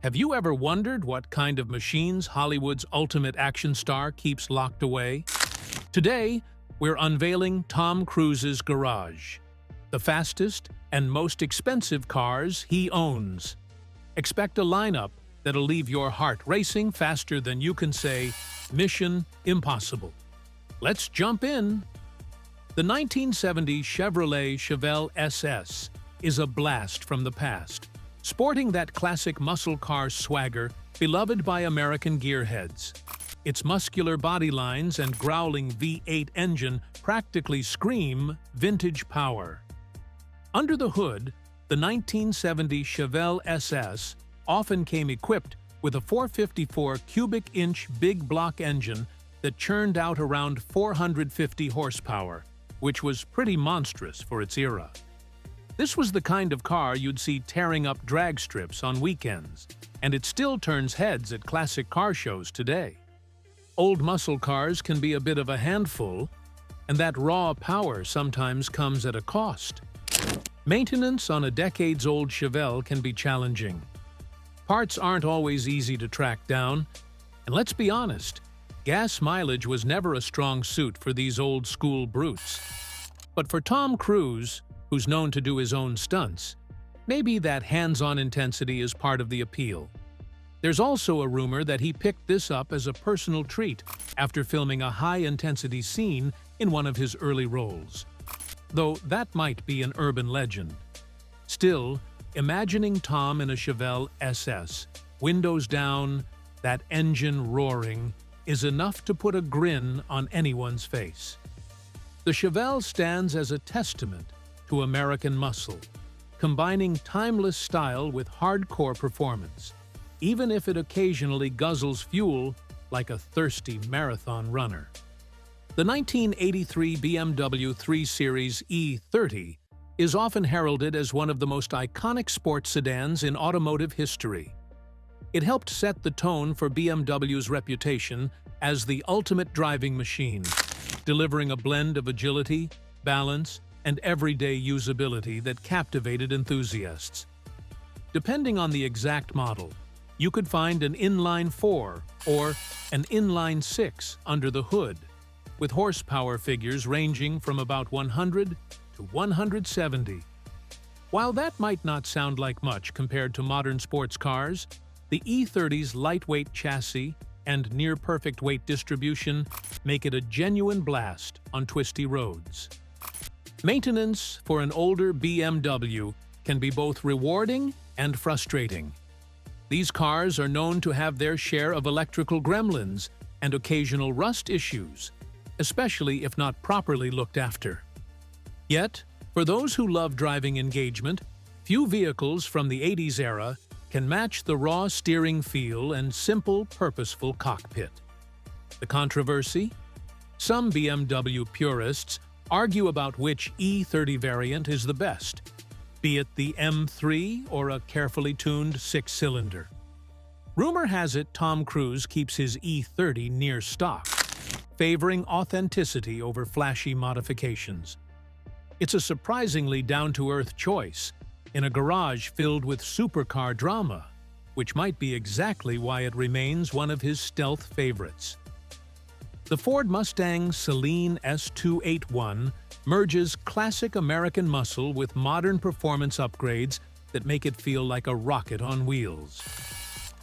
Have you ever wondered what kind of machines Hollywood's ultimate action star keeps locked away? Today, we're unveiling Tom Cruise's garage, the fastest and most expensive cars he owns. Expect a lineup that'll leave your heart racing faster than you can say, "Mission Impossible." Let's jump in. The 1970 Chevrolet Chevel SS is a blast from the past, sporting that classic muscle car swagger beloved by American gearheads. Its muscular body lines and growling V8 engine practically scream vintage power. Under the hood, the 1970 Chevel SS often came equipped with a 454 cubic inch big block engine that churned out around 450 horsepower, which was pretty monstrous for its era. This was the kind of car you'd see tearing up drag strips on weekends, and it still turns heads at classic car shows today. Old muscle cars can be a bit of a handful, and that raw power sometimes comes at a cost. Maintenance on a decades-old Chevel can be challenging. Parts aren't always easy to track down, and let's be honest, gas mileage was never a strong suit for these old-school brutes. But for Tom Cruise, who's known to do his own stunts, maybe that hands-on intensity is part of the appeal. There's also a rumor that he picked this up as a personal treat after filming a high-intensity scene in one of his early roles. Though that might be an urban legend. Still, imagining Tom in a Chevel SS, windows down, that engine roaring, is enough to put a grin on anyone's face. The Chevel stands as a testament to American muscle, combining timeless style with hardcore performance, even if it occasionally guzzles fuel like a thirsty marathon runner. The 1983 BMW 3 Series E30 is often heralded as one of the most iconic sports sedans in automotive history. It helped set the tone for BMW's reputation as the ultimate driving machine, delivering a blend of agility, balance, and everyday usability that captivated enthusiasts. Depending on the exact model, you could find an inline 4 or an inline 6 under the hood, with horsepower figures ranging from about 100 to 170. While that might not sound like much compared to modern sports cars, the E30's lightweight chassis and near-perfect weight distribution make it a genuine blast on twisty roads. Maintenance for an older BMW can be both rewarding and frustrating. These cars are known to have their share of electrical gremlins and occasional rust issues, especially if not properly looked after. Yet, for those who love driving engagement, few vehicles from the 80s era can match the raw steering feel and simple, purposeful cockpit. The controversy? Some BMW purists argue about which E30 variant is the best, be it the M3 or a carefully tuned six-cylinder. Rumor has it Tom Cruise keeps his E30 near stock, favoring authenticity over flashy modifications. It's a surprisingly down-to-earth choice in a garage filled with supercar drama, which might be exactly why it remains one of his stealth favorites. The Ford Mustang Celine S281 merges classic American muscle with modern performance upgrades that make it feel like a rocket on wheels.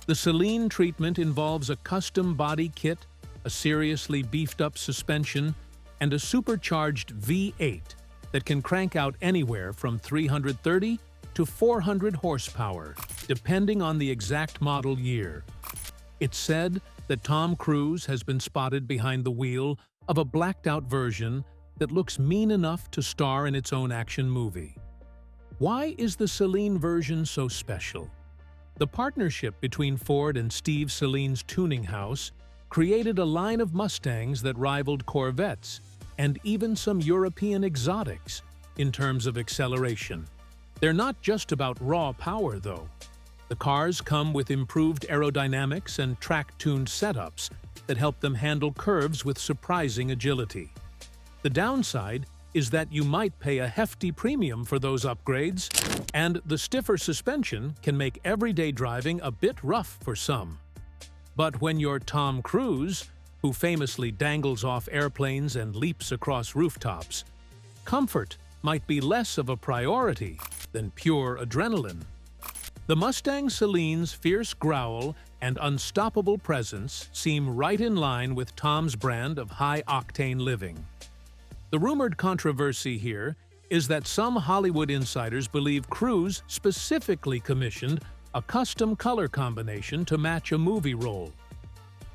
The Celine treatment involves a custom body kit, a seriously beefed-up suspension, and a supercharged V8 that can crank out anywhere from 330 to 400 horsepower, depending on the exact model year. It's said that Tom Cruise has been spotted behind the wheel of a blacked-out version that looks mean enough to star in its own action movie. Why is the Celine version so special? The partnership between Ford and Steve Celine's tuning house created a line of Mustangs that rivaled Corvettes and even some European exotics in terms of acceleration. They're not just about raw power, though. The cars come with improved aerodynamics and track-tuned setups that help them handle curves with surprising agility. The downside is that you might pay a hefty premium for those upgrades, and the stiffer suspension can make everyday driving a bit rough for some. But when you're Tom Cruise, who famously dangles off airplanes and leaps across rooftops, comfort might be less of a priority than pure adrenaline. The Mustang Celine's fierce growl and unstoppable presence seem right in line with Tom's brand of high-octane living. The rumored controversy here is that some Hollywood insiders believe Cruise specifically commissioned a custom color combination to match a movie role.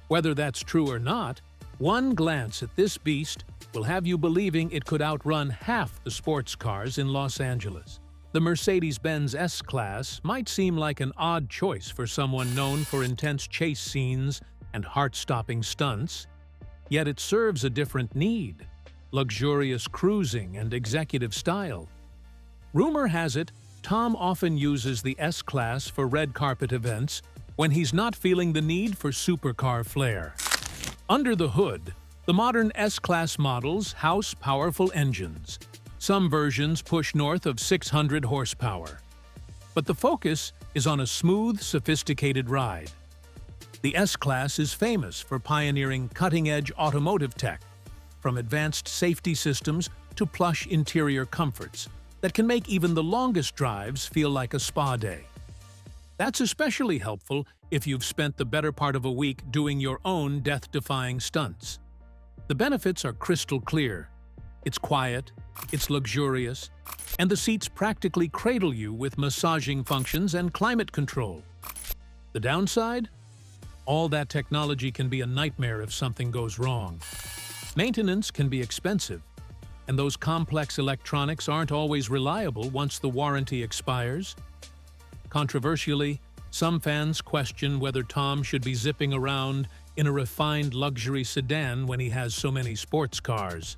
Whether that's true or not, one glance at this beast will have you believing it could outrun half the sports cars in Los Angeles. The Mercedes-Benz S-Class might seem like an odd choice for someone known for intense chase scenes and heart-stopping stunts, yet it serves a different need: luxurious cruising and executive style. Rumor has it, Tom often uses the S-Class for red carpet events when he's not feeling the need for supercar flair. Under the hood, the modern S-Class models house powerful engines. Some versions push north of 600 horsepower. But the focus is on a smooth, sophisticated ride. The S-Class is famous for pioneering cutting-edge automotive tech, from advanced safety systems to plush interior comforts that can make even the longest drives feel like a spa day. That's especially helpful if you've spent the better part of a week doing your own death-defying stunts. The benefits are crystal clear. It's quiet, it's luxurious, and the seats practically cradle you with massaging functions and climate control. The downside? All that technology can be a nightmare if something goes wrong. Maintenance can be expensive, and those complex electronics aren't always reliable once the warranty expires. Controversially, some fans question whether Tom should be zipping around in a refined luxury sedan when he has so many sports cars.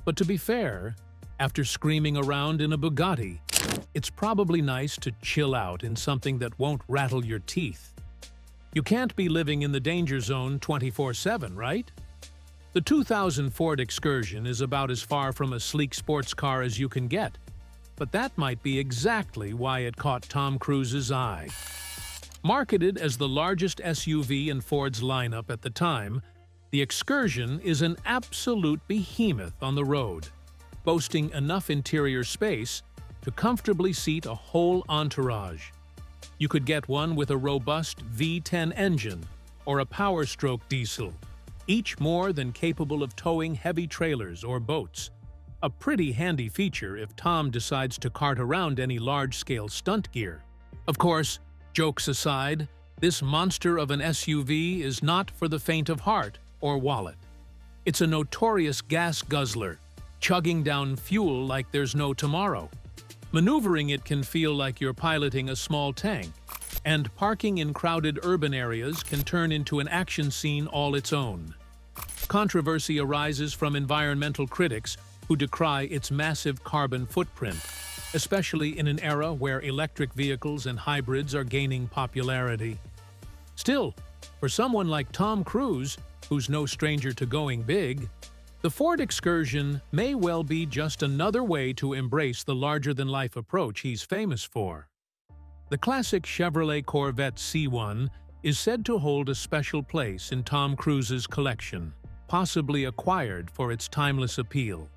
But to be fair, after screaming around in a Bugatti, it's probably nice to chill out in something that won't rattle your teeth. You can't be living in the danger zone 24/7, right? The 2000 Ford Excursion is about as far from a sleek sports car as you can get, but that might be exactly why it caught Tom Cruise's eye. Marketed as the largest SUV in Ford's lineup at the time, the Excursion is an absolute behemoth on the road, boasting enough interior space to comfortably seat a whole entourage. You could get one with a robust V10 engine or a Power-Stroke diesel, each more than capable of towing heavy trailers or boats. A pretty handy feature if Tom decides to cart around any large-scale stunt gear. Of course, jokes aside, this monster of an SUV is not for the faint of heart or wallet. It's a notorious gas guzzler, chugging down fuel like there's no tomorrow. Maneuvering it can feel like you're piloting a small tank, and parking in crowded urban areas can turn into an action scene all its own. Controversy arises from environmental critics who decry its massive carbon footprint, especially in an era where electric vehicles and hybrids are gaining popularity. Still, for someone like Tom Cruise, who's no stranger to going big, the Ford Excursion may well be just another way to embrace the larger-than-life approach he's famous for. The classic Chevrolet Corvette C1 is said to hold a special place in Tom Cruise's collection, possibly acquired for its timeless appeal.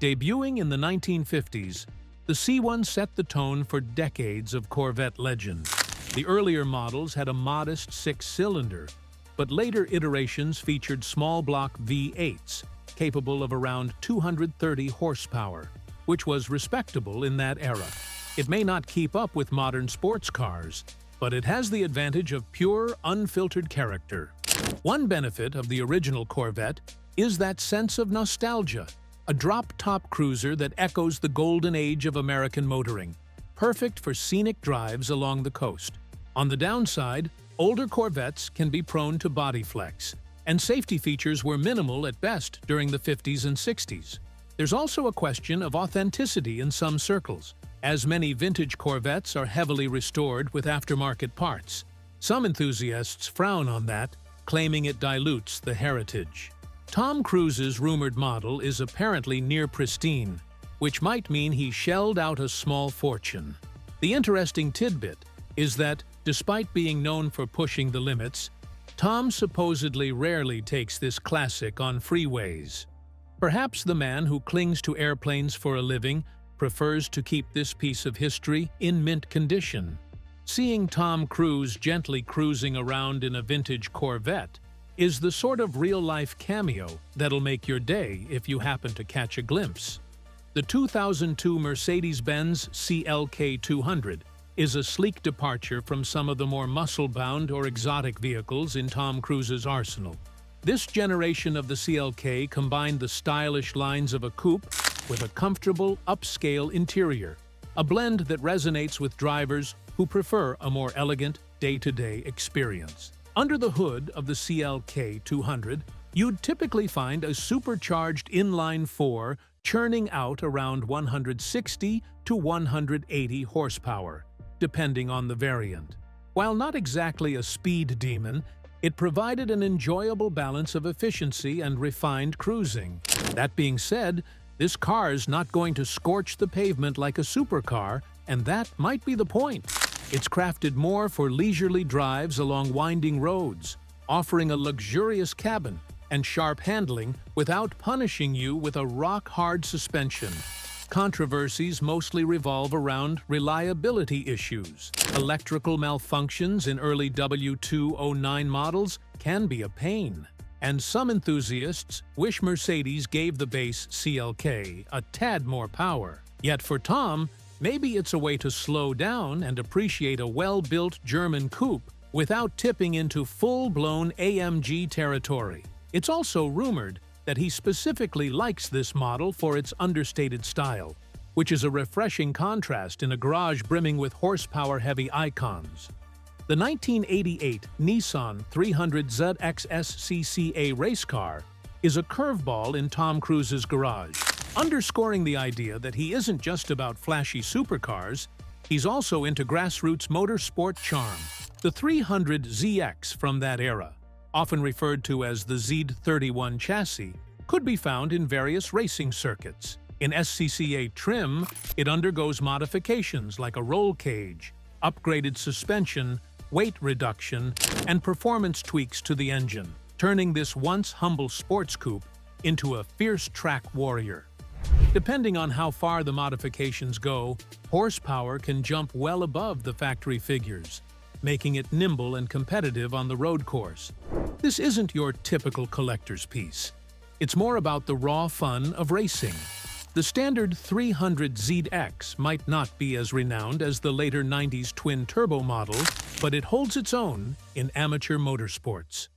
Debuting in the 1950s, the C1 set the tone for decades of Corvette legend. The earlier models had a modest six-cylinder, but later iterations featured small-block V8s, capable of around 230 horsepower, which was respectable in that era. It may not keep up with modern sports cars, but it has the advantage of pure, unfiltered character. One benefit of the original Corvette is that sense of nostalgia, a drop-top cruiser that echoes the golden age of American motoring, perfect for scenic drives along the coast. On the downside, older Corvettes can be prone to body flex, and safety features were minimal at best during the 50s and 60s. There's also a question of authenticity in some circles, as many vintage Corvettes are heavily restored with aftermarket parts. Some enthusiasts frown on that, claiming it dilutes the heritage. Tom Cruise's rumored model is apparently near pristine, which might mean he shelled out a small fortune. The interesting tidbit is that, despite being known for pushing the limits, Tom supposedly rarely takes this classic on freeways. Perhaps the man who clings to airplanes for a living prefers to keep this piece of history in mint condition. Seeing Tom Cruise gently cruising around in a vintage Corvette is the sort of real-life cameo that'll make your day if you happen to catch a glimpse. The 2002 Mercedes-Benz CLK 200 is a sleek departure from some of the more muscle-bound or exotic vehicles in Tom Cruise's arsenal. This generation of the CLK combined the stylish lines of a coupe with a comfortable, upscale interior, a blend that resonates with drivers who prefer a more elegant, day-to-day experience. Under the hood of the CLK 200, you'd typically find a supercharged inline-4 churning out around 160 to 180 horsepower, depending on the variant. While not exactly a speed demon, it provided an enjoyable balance of efficiency and refined cruising. That being said, this car's not going to scorch the pavement like a supercar, and that might be the point. It's crafted more for leisurely drives along winding roads, offering a luxurious cabin and sharp handling without punishing you with a rock-hard suspension. Controversies mostly revolve around reliability issues. Electrical malfunctions in early W209 models can be a pain, and some enthusiasts wish Mercedes gave the base CLK a tad more power. Yet for Tom, maybe it's a way to slow down and appreciate a well-built German coupe without tipping into full-blown AMG territory. It's also rumored that he specifically likes this model for its understated style, which is a refreshing contrast in a garage brimming with horsepower-heavy icons. The 1988 Nissan 300 ZXS CCA race car is a curveball in Tom Cruise's garage, underscoring the idea that he isn't just about flashy supercars, he's also into grassroots motorsport charm. The 300 ZX from that era, often referred to as the Z31 chassis, could be found in various racing circuits. In SCCA trim, it undergoes modifications like a roll cage, upgraded suspension, weight reduction, and performance tweaks to the engine, turning this once humble sports coupe into a fierce track warrior. Depending on how far the modifications go, horsepower can jump well above the factory figures, making it nimble and competitive on the road course. This isn't your typical collector's piece. It's more about the raw fun of racing. The standard 300 ZX might not be as renowned as the later 90s twin-turbo model, but it holds its own in amateur motorsports.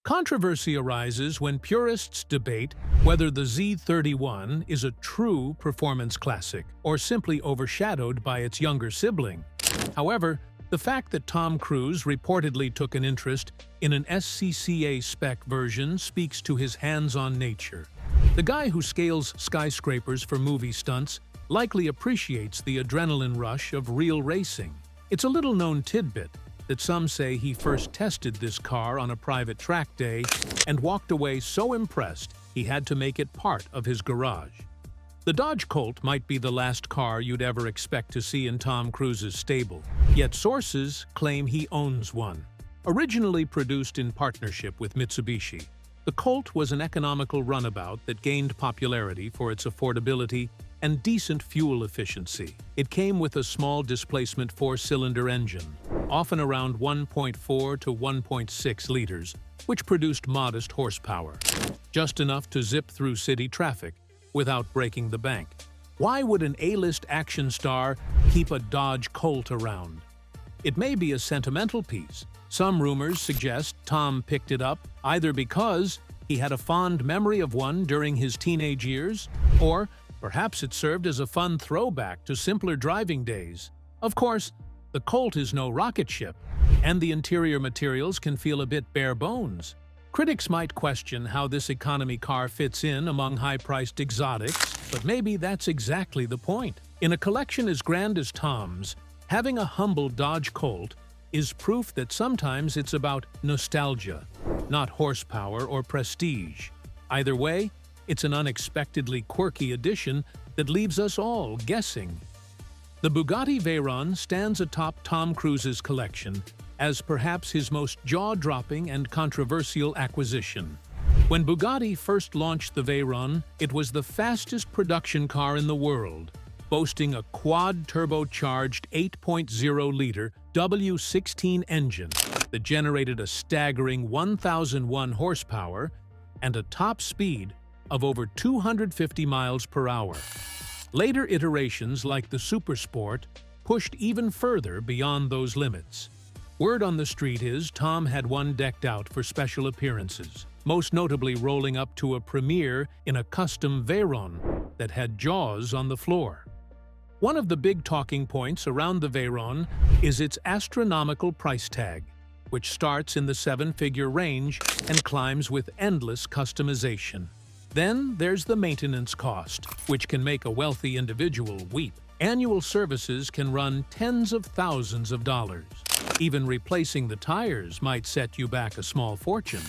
Controversy arises when purists debate whether the Z31 is a true performance classic or simply overshadowed by its younger sibling. However, the fact that Tom Cruise reportedly took an interest in an SCCA spec version speaks to his hands-on nature. The guy who scales skyscrapers for movie stunts likely appreciates the adrenaline rush of real racing. It's a little-known tidbit that some say he first tested this car on a private track day and walked away so impressed he had to make it part of his garage. The Dodge Colt might be the last car you'd ever expect to see in Tom Cruise's stable, yet sources claim he owns one. Originally produced in partnership with Mitsubishi, the Colt was an economical runabout that gained popularity for its affordability and decent fuel efficiency. It came with a small displacement four-cylinder engine, often around 1.4 to 1.6 liters, which produced modest horsepower, just enough to zip through city traffic without breaking the bank. Why would an A-list action star keep a Dodge Colt around? It may be a sentimental piece. Some rumors suggest Tom picked it up either because he had a fond memory of one during his teenage years, or perhaps it served as a fun throwback to simpler driving days. Of course, the Colt is no rocket ship, and the interior materials can feel a bit bare bones. Critics might question how this economy car fits in among high-priced exotics, but maybe that's exactly the point. In a collection as grand as Tom's, having a humble Dodge Colt is proof that sometimes it's about nostalgia, not horsepower or prestige. Either way, It's an unexpectedly quirky addition that leaves us all guessing. The Bugatti Veyron stands atop Tom Cruise's collection as perhaps his most jaw-dropping and controversial acquisition. When Bugatti first launched the Veyron, it was the fastest production car in the world, boasting a quad-turbocharged 8.0-liter W16 engine that generated a staggering 1,001 horsepower and a top speed of over 250 miles per hour. Later iterations like the Super Sport pushed even further beyond those limits. Word on the street is Tom had one decked out for special appearances, most notably rolling up to a premiere in a custom Veyron that had jaws on the floor. One of the big talking points around the Veyron is its astronomical price tag, which starts in the seven-figure range and climbs with endless customization. Then there's the maintenance cost, which can make a wealthy individual weep. Annual services can run tens of thousands of dollars. Even replacing the tires might set you back a small fortune.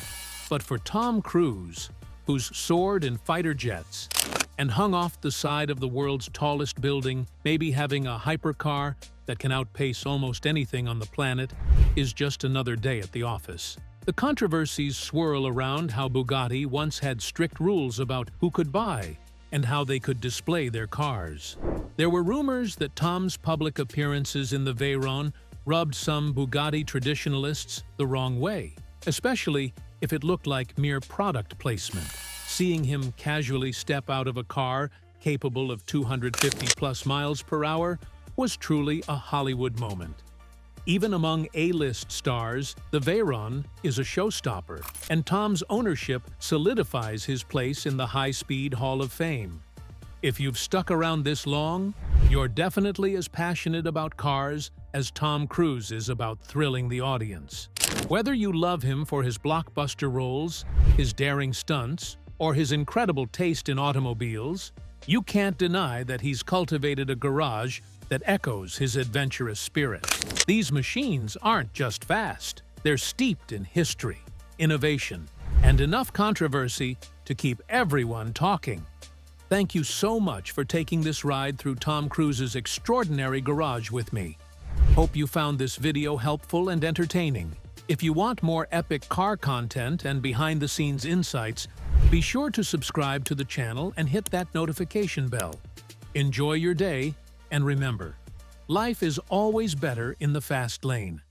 But for Tom Cruise, who's soared in fighter jets and hung off the side of the world's tallest building, maybe having a hypercar that can outpace almost anything on the planet, is just another day at the office. The controversies swirl around how Bugatti once had strict rules about who could buy and how they could display their cars. There were rumors that Tom's public appearances in the Veyron rubbed some Bugatti traditionalists the wrong way, especially if it looked like mere product placement. Seeing him casually step out of a car capable of 250+ miles per hour was truly a Hollywood moment. Even among A-list stars, the Veyron is a showstopper, and Tom's ownership solidifies his place in the high-speed Hall of Fame. If you've stuck around this long, you're definitely as passionate about cars as Tom Cruise is about thrilling the audience. Whether you love him for his blockbuster roles, his daring stunts, or his incredible taste in automobiles, you can't deny that he's cultivated a garage that echoes his adventurous spirit. These machines aren't just fast, they're steeped in history, innovation, and enough controversy to keep everyone talking. Thank you so much for taking this ride through Tom Cruise's extraordinary garage with me. Hope you found this video helpful and entertaining. If you want more epic car content and behind-the-scenes insights, be sure to subscribe to the channel and hit that notification bell. Enjoy your day, and remember, life is always better in the fast lane.